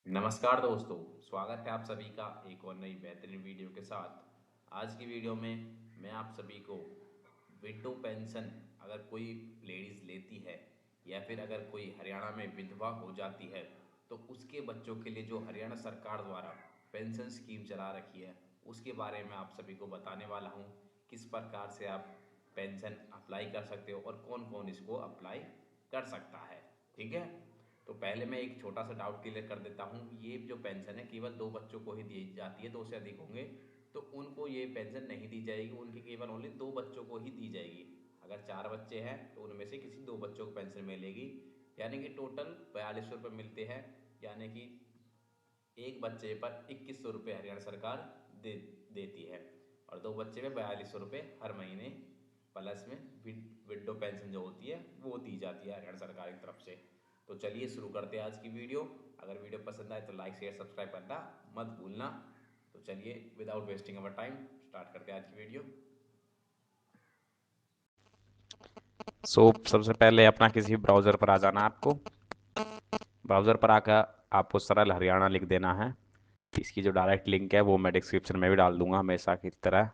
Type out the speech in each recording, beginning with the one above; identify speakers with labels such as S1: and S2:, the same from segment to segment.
S1: नमस्कार दोस्तों, स्वागत है आप सभी का एक और नई बेहतरीन वीडियो के साथ। आज की वीडियो में मैं आप सभी को विडो पेंशन अगर कोई लेडीज़ लेती है या फिर अगर कोई हरियाणा में विधवा हो जाती है तो उसके बच्चों के लिए जो हरियाणा सरकार द्वारा पेंशन स्कीम चला रखी है उसके बारे में आप सभी को बताने वाला हूँ। किस प्रकार से आप पेंशन अप्लाई कर सकते हो और कौन कौन इसको अप्लाई कर सकता है। ठीक है, तो पहले मैं एक छोटा सा डाउट क्लियर कर देता हूँ। ये जो पेंशन है केवल दो बच्चों को ही दी जाती है, दो से अधिक होंगे तो उनको ये पेंशन नहीं दी जाएगी, उनकी केवल ओनली दो बच्चों को ही दी जाएगी। अगर चार बच्चे हैं तो उनमें से किसी दो बच्चों को पेंशन मिलेगी, यानी कि टोटल 4200 रुपये मिलते हैं। यानी कि एक बच्चे पर 2100 रुपये हरियाणा सरकार दे देती है और दो बच्चे में 4200 रुपये हर महीने प्लस में विडो पेंशन जो होती है वो दी जाती है हरियाणा सरकार की तरफ से। तो चलिए शुरू करते हैं आज की वीडियो। अगर वीडियो पसंद आए तो लाइक शेयर सब्सक्राइब करना मत भूलना। तो चलिए without wasting our time start करते हैं आज की वीडियो।
S2: सबसे पहले अपना किसी ब्राउज़र पर आ जाना है आपको। ब्राउज़र पर आकर आपको सरल हरियाणा लिख देना है। इसकी जो डायरेक्ट लिंक है वो मैं डिस्क्रिप्शन में भी डाल दूंगा हमेशा की तरह।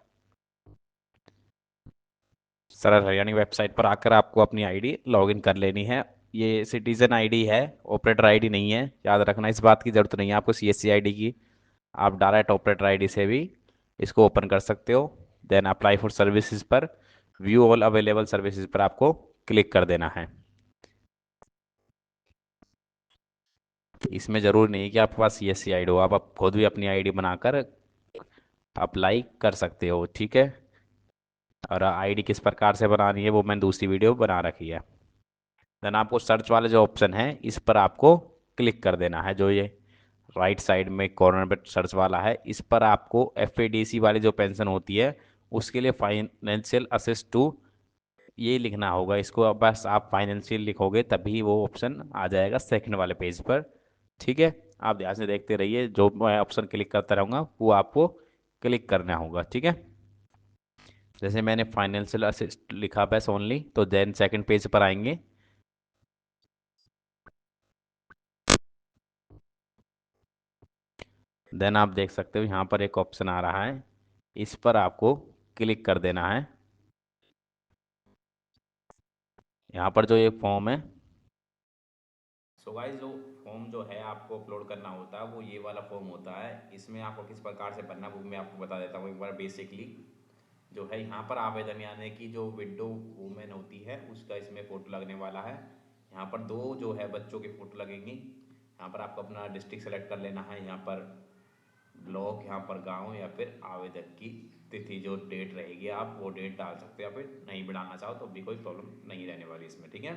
S2: सरल हरियाणा वेबसाइट पर आकर आपको अपनी आईडी लॉगिन कर लेनी है। ये सिटीजन आईडी है, ऑपरेटर आईडी नहीं है, याद रखना। इस बात की ज़रूरत नहीं है आपको सीएससी आईडी की। आप डायरेक्ट ऑपरेटर आईडी से भी इसको ओपन कर सकते हो। देन अप्लाई फॉर सर्विसेज पर व्यू ऑल अवेलेबल सर्विसेज पर आपको क्लिक कर देना है। इसमें ज़रूर नहीं है कि आपके पास सीएससी आईडी हो, आप खुद भी अपनी आईडी बनाकर अप्लाई कर सकते हो। ठीक है, और आईडी किस प्रकार से बनानी है वो मैंने दूसरी वीडियो बना रखी है। देन आपको सर्च वाले जो ऑप्शन है इस पर आपको क्लिक कर देना है। जो ये राइट साइड में कॉर्नर पे सर्च वाला है इस पर आपको एफएडीसी वाली जो पेंशन होती है उसके लिए फाइनेंशियल असिस्ट टू ये लिखना होगा। इसको अब बस आप फाइनेंशियल लिखोगे तभी वो ऑप्शन आ जाएगा सेकंड वाले पेज पर। ठीक है, आप ध्यान से देखते रहिए, जो मैं ऑप्शन क्लिक करता रहूँगा वो आपको क्लिक करना होगा। ठीक है, जैसे मैंने फाइनेंशियल असिस्ट लिखा बस ओनली, तो देन सेकंड पेज पर आएंगे। देन आप देख सकते हो यहाँ पर एक ऑप्शन आ रहा है, इस पर आपको क्लिक कर देना है। यहाँ पर जो ये फॉर्म है,
S1: सो गाइस, जो फॉर्म जो है आपको अपलोड करना होता है वो ये वाला फॉर्म होता है। इसमें आपको किस प्रकार से भरना वो मैं आपको बता देता हूँ एक बार। बेसिकली जो है यहाँ पर आवेदन यानी कि जो विडो वूमेन होती है उसका इसमें फ़ोटो लगने वाला है। यहाँ पर दो जो है बच्चों की फ़ोटो लगेंगी। यहाँ पर आपको अपना डिस्ट्रिक्ट सेलेक्ट कर लेना है, यहाँ पर ब्लॉक, यहाँ पर गांव, या फिर आवेदन की तिथि जो डेट रहेगी आप वो डेट डाल सकते हो, या फिर नहीं भी डालना चाहो तो भी कोई प्रॉब्लम नहीं रहने वाली इसमें। ठीक है,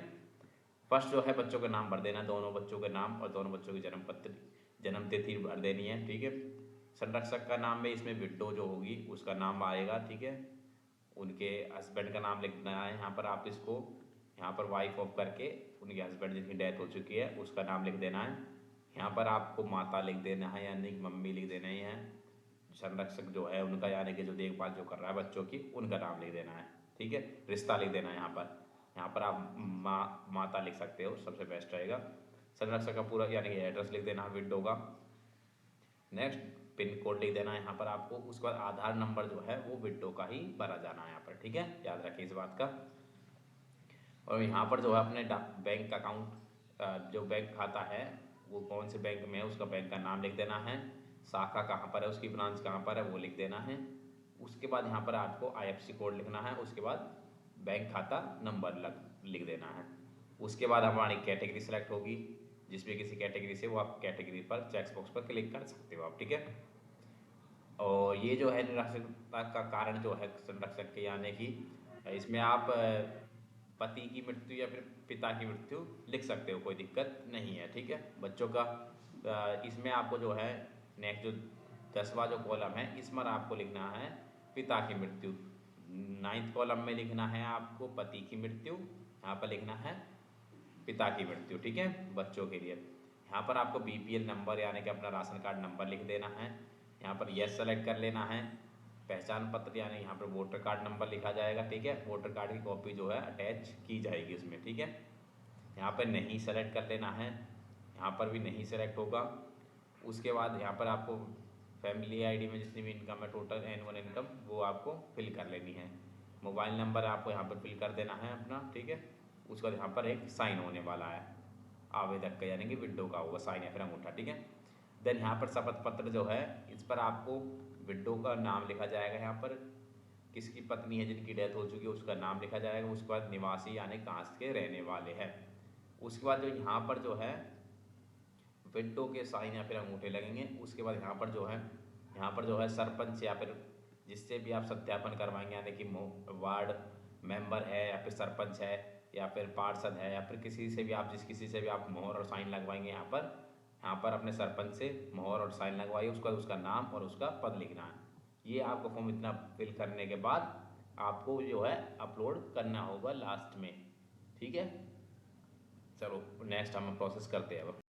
S1: फर्स्ट जो है बच्चों के नाम भर देना, दोनों बच्चों के नाम और दोनों बच्चों की जन्म तिथि भर देनी है। ठीक है, संरक्षक का नाम में इसमें विडो जो होगी उसका नाम आएगा। ठीक है, उनके हस्बैंड का नाम लिखना है यहाँ पर। आप इसको यहाँ पर वाइफ ऑफ करके उनके हस्बैंड जिनकी डेथ हो चुकी है उसका नाम लिख देना है। यहाँ पर आपको माता लिख देना है, यानी कि मम्मी लिख देना ही है। संरक्षक जो है उनका, यानी कि जो देखभाल जो कर रहा है बच्चों की, उनका नाम लिख देना है। ठीक है, रिश्ता लिख देना है यहाँ पर। यहाँ पर आप माता लिख सकते हो, सबसे बेस्ट रहेगा। संरक्षक का पूरा यानी कि एड्रेस लिख देना है विडो का। नेक्स्ट पिन कोड लिख देना है यहाँ पर आपको। उसके बाद आधार नंबर जो है वो विडो का ही भरा जाना है यहाँ पर। ठीक है, याद रखिए इस बात का। और यहाँ पर जो है अपने बैंक अकाउंट जो बैंक खाता है वो कौन से बैंक में है उसका बैंक का नाम लिख देना है। शाखा कहाँ पर है, उसकी ब्रांच कहाँ पर है वो लिख देना है। उसके बाद यहाँ पर आपको आईएफएससी कोड लिखना है। उसके बाद बैंक खाता नंबर लिख देना है। उसके बाद हमारी कैटेगरी सेलेक्ट होगी, जिसमें किसी कैटेगरी से वो आप कैटेगरी पर चेक बॉक्स पर क्लिक कर सकते हो आप। ठीक है, और ये जो है निराश्रितता का कारण जो है संरक्षक के, यानी कि इसमें आप पति की मृत्यु या फिर पिता की मृत्यु लिख सकते हो, कोई दिक्कत नहीं है। ठीक है, बच्चों का इसमें आपको जो है नेक्स्ट जो 10वां जो कॉलम है इसमें आपको लिखना है पिता की मृत्यु। 9th कॉलम में लिखना है आपको पति की मृत्यु, यहाँ पर लिखना है पिता की मृत्यु। ठीक है, बच्चों के लिए यहाँ पर आपको बीपीएल नंबर यानी कि अपना राशन कार्ड नंबर लिख देना है। यहाँ पर यस सेलेक्ट कर लेना है। पहचान पत्र यानी यहाँ पर वोटर कार्ड नंबर लिखा जाएगा। ठीक है, वोटर कार्ड की कॉपी जो है अटैच की जाएगी उसमें। ठीक है, यहाँ पर नहीं सेलेक्ट कर लेना है, यहाँ पर भी नहीं सेलेक्ट होगा। उसके बाद यहाँ पर आपको फैमिली आईडी में जितनी भी इनकम है टोटल एनुअल इनकम वो आपको फिल कर लेनी है। मोबाइल नंबर आपको यहाँ पर फिल कर देना है अपना, ठीक है। उसके बाद यहाँ पर एक साइन होने वाला है आवेदक का, यानी कि विडो का होगा साइन या फिर अंगूठा, ठीक है। देन यहाँ पर शपथ पत्र जो है इस पर आपको विडो का नाम लिखा जाएगा, यहाँ पर किसकी पत्नी है जिनकी डेथ हो चुकी है उसका नाम लिखा जाएगा। उसके बाद निवासी यानी कहाँ के रहने वाले हैं। उसके बाद जो यहाँ पर जो है विडो के साइन या फिर अंगूठे लगेंगे। उसके बाद यहाँ पर जो है सरपंच या फिर जिससे भी आप सत्यापन करवाएंगे, यानी कि वार्ड मेंबर है या फिर सरपंच है या फिर पार्षद है या फिर किसी से भी आप किसी से भी आप मोहर और साइन लगवाएंगे, यहाँ पर अपने सरपंच से मोहर और साइन लगवाइए। उसका उसका नाम और उसका पद लिखना है। ये आपको फॉर्म इतना फिल करने के बाद आपको जो है अपलोड करना होगा लास्ट में, ठीक है। चलो नेक्स्ट हम प्रोसेस करते हैं अब।